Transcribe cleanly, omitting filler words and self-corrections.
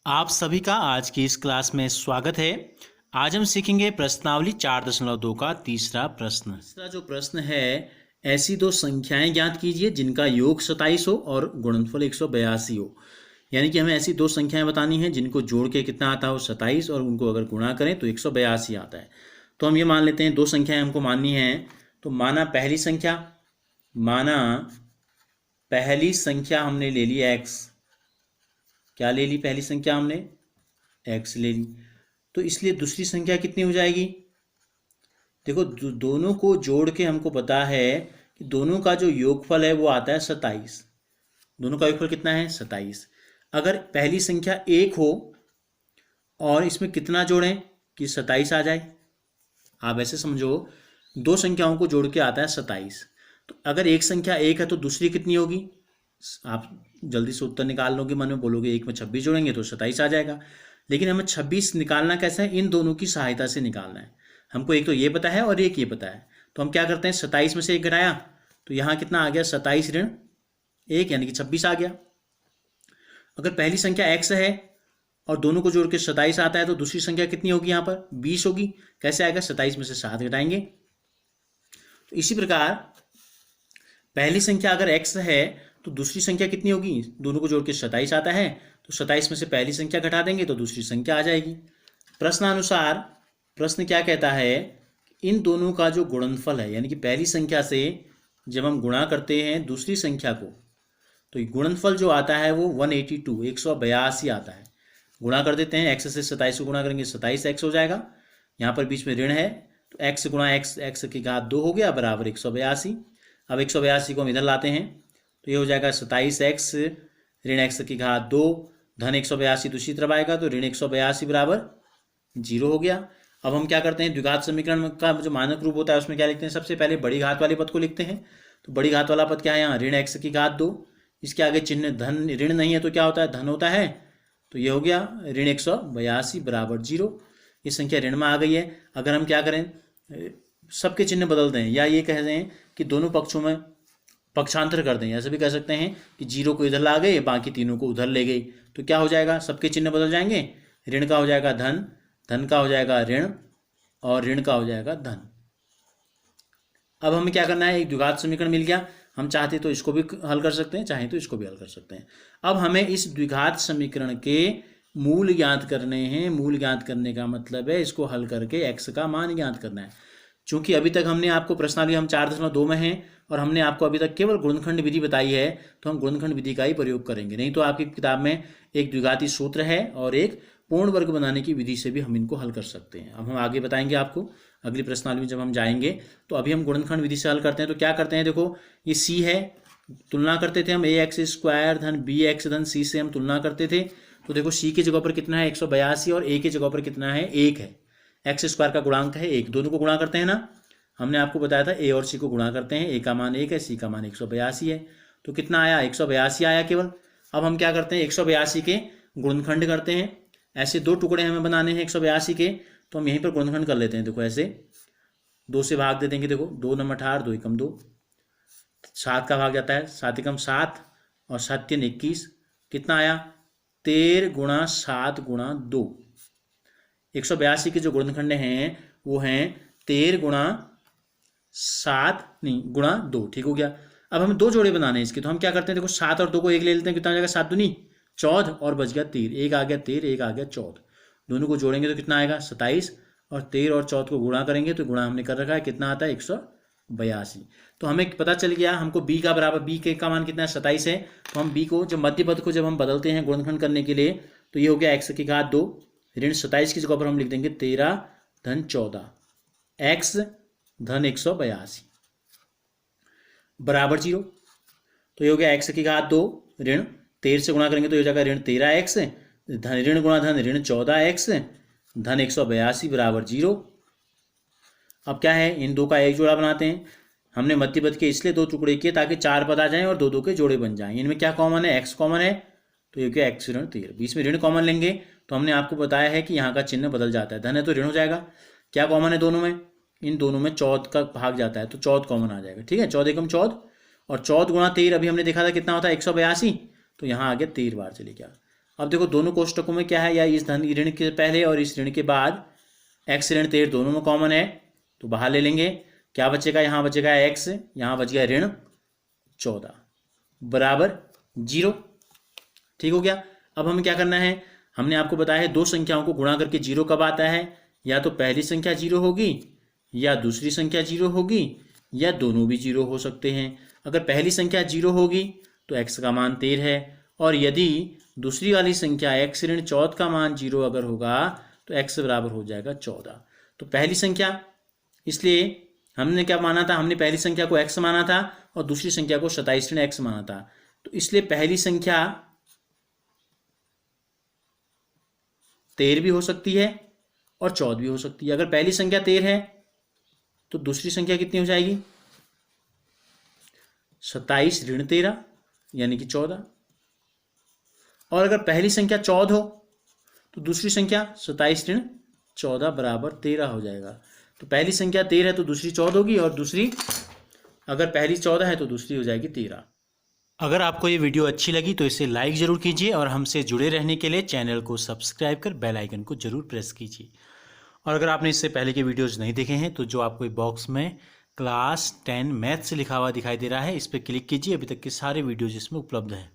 आप सभी का आज की इस क्लास में स्वागत है। आज हम सीखेंगे प्रश्नावली 4.2 का तीसरा प्रश्न। तीसरा जो प्रश्न है, ऐसी दो संख्याएं ज्ञात कीजिए जिनका योग 27 हो और गुणनफल 182 हो। यानी कि हमें ऐसी दो संख्याएं बतानी है जिनको जोड़ के कितना आता हो 27 और उनको अगर गुणा करें तो 182 आता है। तो हम ये मान लेते हैं दो संख्याएं हमको माननी है। तो माना पहली संख्या हमने ले ली x। क्या ले ली? पहली संख्या हमने x ले ली। तो इसलिए दूसरी संख्या कितनी हो जाएगी? देखो, दोनों को जोड़ के हमको पता है कि दोनों का जो योगफल है वो आता है 27। दोनों का योगफल कितना है? 27। अगर पहली संख्या 1 हो और इसमें कितना जोड़ें कि 27 आ जाए? आप ऐसे समझो, दो संख्याओं को जोड़ के आता है 27। तो अगर एक संख्या 1 है तो दूसरी कितनी होगी? आप जल्दी से उत्तर निकाल लोगे, मन में बोलोगे 1 में 26 जोड़ेंगे तो 27 आ जाएगा। लेकिन हमें 26 निकालना कैसे है? इन दोनों की सहायता से निकालना है। हमको एक तो ये पता है और एक ये पता है। तो हम क्या करते हैं, 27 में से 1 घटाया तो यहाँ कितना आ गया? 27 ऋण 1 यानी कि 26 आ गया। अगर पहली संख्या x है और दोनों को जोड़ के 27 आता है तो दूसरी संख्या कितनी होगी? यहाँ पर 20 होगी। कैसे आएगा? 27 में से 7 घटाएंगे। तो इसी प्रकार पहली संख्या अगर x है तो दूसरी संख्या कितनी होगी? दोनों को जोड़ के 27 आता है तो 27 में से पहली संख्या घटा देंगे तो दूसरी संख्या आ जाएगी। प्रश्नानुसार प्रश्न क्या कहता है? इन दोनों का जो गुणनफल है, यानी कि पहली संख्या से जब हम गुणा करते हैं दूसरी संख्या को, तो गुणनफल जो आता है वो 182 182 आता है। गुणा कर देते हैं, x से 27 को गुणा करेंगे 27x हो जाएगा। यहाँ पर बीच में ऋण है तो x गुणा x की घात 2 हो गया बराबर 182। अब 182 को हम इधर लाते हैं तो ये हो जाएगा 27x ऋण x की घात 2 धन 182 दूसरी तरफ आएगा तो ऋण 182 बराबर 0 हो गया। अब हम क्या करते हैं, द्विघात समीकरण का जो मानक रूप होता है उसमें क्या लिखते हैं? सबसे पहले बड़ी घात वाले पद को लिखते हैं। तो बड़ी घात वाला पद क्या है? यहाँ ऋण x की घात 2। इसके आगे चिन्ह धन, ऋण नहीं है तो क्या होता है? धन होता है। तो ये हो गया ऋण 182 बराबर 0। ये संख्या ऋण में आ गई है। अगर हम क्या करें, सबके चिन्ह बदल दें या ये कह दें कि दोनों पक्षों में पक्षांतर कर दें, ऐसे भी कह सकते हैं कि 0 को इधर ला गए बाकी तीनों को उधर ले गए, तो क्या हो जाएगा? सबके चिन्ह बदल जाएंगे। ऋण का हो जाएगा धन, धन का हो जाएगा ऋण और ऋण का हो जाएगा धन। अब हमें क्या करना है, एक द्विघात समीकरण मिल गया। हम चाहते तो इसको भी हल कर सकते हैं, चाहे तो इसको भी हल कर सकते हैं। अब हमें इस द्विघात समीकरण के मूल ज्ञात करने हैं। मूल ज्ञात करने का मतलब है इसको हल करके x का मान ज्ञात करना है। चूंकि अभी तक हमने आपको प्रश्नावली हम 4.2 में हैं और हमने आपको अभी तक केवल गुणनखंड विधि बताई है, तो हम गुणनखंड विधि का ही प्रयोग करेंगे। नहीं तो आपकी किताब में एक द्विघाती सूत्र है और एक पूर्ण वर्ग बनाने की विधि से भी हम इनको हल कर सकते हैं। अब हम आगे बताएंगे आपको अगली प्रश्नावली में जब हम जाएंगे। तो अभी हम गुणनखंड विधि से हल करते हैं। तो क्या करते हैं, देखो ये c है, तुलना करते थे हम ax² धन bx धन c से हम तुलना करते थे। तो देखो c की जगह पर कितना है 182 और a की जगह पर कितना है 1 है। x² का गुणांक है 1, दोनों को गुणा करते हैं ना। हमने आपको बताया था a और c को गुणा करते हैं, a का मान 1 है, c का मान 182 है। तो कितना आया? 182 आया केवल। अब हम क्या करते हैं, 182 के गुणनखंड करते हैं। ऐसे दो टुकड़े हमें बनाने हैं 182 के, तो हम यहीं पर गुणनखंड कर लेते हैं। देखो ऐसे 2 से भाग दे देंगे। देखो 2 9 18 2 एकम 2, 7 का भाग जाता है, 7 एकम 7 और 7 3 21। कितना आया? 13 गुणा 7 गुणा 2। 182 के जो गुणनखंड हैं वो हैं 13 गुणा 7 नहीं गुणा 2। ठीक हो गया। अब हमें दो जोड़े बनाने हैं इसके, तो हम क्या करते हैं, देखो 7 और 2 को एक ले लेते हैं। कितना हो जाएगा? 7 दूनी 14 और बच गया 13। एक आ गया 13, एक आ गया 14। दोनों को जोड़ेंगे तो कितना आएगा? 27 और 13 और 14 को गुणा करेंगे तो गुणा हमने कर रखा है, कितना आता है? 182। तो हमें पता चल गया हमको b का बराबर, b के का मान कितना है? 27 है। तो हम b को, जब मध्य पद को जब हम बदलते हैं गुणनखंड करने के लिए, तो ये हो गया x की घात 2 ऋण 27 की जगह पर हम लिख देंगे 13 धन 14 x धन 182 बराबर 0। तो ये हो गया x की घात 2 ऋण 13 से गुणा करेंगे तो ये हो जाएगा ऋण 13x धन ऋण गुणा धन ऋण 14x धन 182 बराबर 0। अब क्या है, इन दो का एक जोड़ा बनाते हैं। हमने मध्य पद के इसलिए दो टुकड़े किए ताकि 4 पद आ जाएं और दो के जोड़े बन जाएं। इनमें क्या कॉमन है? x कॉमन है, तो ये क्या x ऋण 13। बीच में ऋण कॉमन लेंगे तो हमने आपको बताया है कि यहाँ का चिन्ह बदल जाता है, धन है तो ऋण हो जाएगा। क्या कॉमन है दोनों में? इन दोनों में 14 का भाग जाता है तो 14 कॉमन आ जाएगा। ठीक है, 14 एकम 14 और 14 गुणा 13 अभी हमने देखा था कितना होता है? 182। तो यहाँ आ गया 13 बार चले गया। अब देखो दोनों कोष्टकों में क्या है, या इस धन ऋण के पहले और इस ऋण के बाद x ऋण 13 दोनों में कॉमन है, तो बाहर ले लेंगे। क्या बचेगा, यहाँ बचेगा x, यहाँ बच गया ऋण 14 बराबर 0। ठीक हो गया। अब हमें क्या करना है, हमने आपको बताया है दो संख्याओं को गुणा करके 0 कब आता है, या तो पहली संख्या 0 होगी या दूसरी संख्या 0 होगी, या दोनों भी 0 हो सकते हैं। अगर पहली संख्या 0 होगी तो x का मान 13 है, और यदि दूसरी वाली संख्या x ऋण 14 का मान 0 अगर होगा तो x बराबर हो जाएगा 14। तो पहली संख्या, इसलिए हमने क्या माना था, हमने पहली संख्या को x माना था और दूसरी संख्या को 27 ऋण x माना था। तो इसलिए पहली संख्या 13 भी हो सकती है और 14 भी हो सकती है। अगर पहली संख्या 13 है तो दूसरी संख्या कितनी हो जाएगी, 27 ऋण 13 यानी कि 14। और अगर पहली संख्या 14 हो तो दूसरी संख्या 27 ऋण 14 बराबर 13 हो जाएगा। तो पहली संख्या 13 है तो दूसरी 14 होगी, और दूसरी, अगर पहली 14 है तो दूसरी हो जाएगी 13। अगर आपको ये वीडियो अच्छी लगी तो इसे लाइक ज़रूर कीजिए, और हमसे जुड़े रहने के लिए चैनल को सब्सक्राइब कर बेल आइकन को ज़रूर प्रेस कीजिए। और अगर आपने इससे पहले के वीडियोज़ नहीं देखे हैं तो जो आपको बॉक्स में क्लास 10 मैथ्स लिखा हुआ दिखाई दे रहा है, इस पर क्लिक कीजिए। अभी तक के सारे वीडियोज़ इसमें उपलब्ध हैं।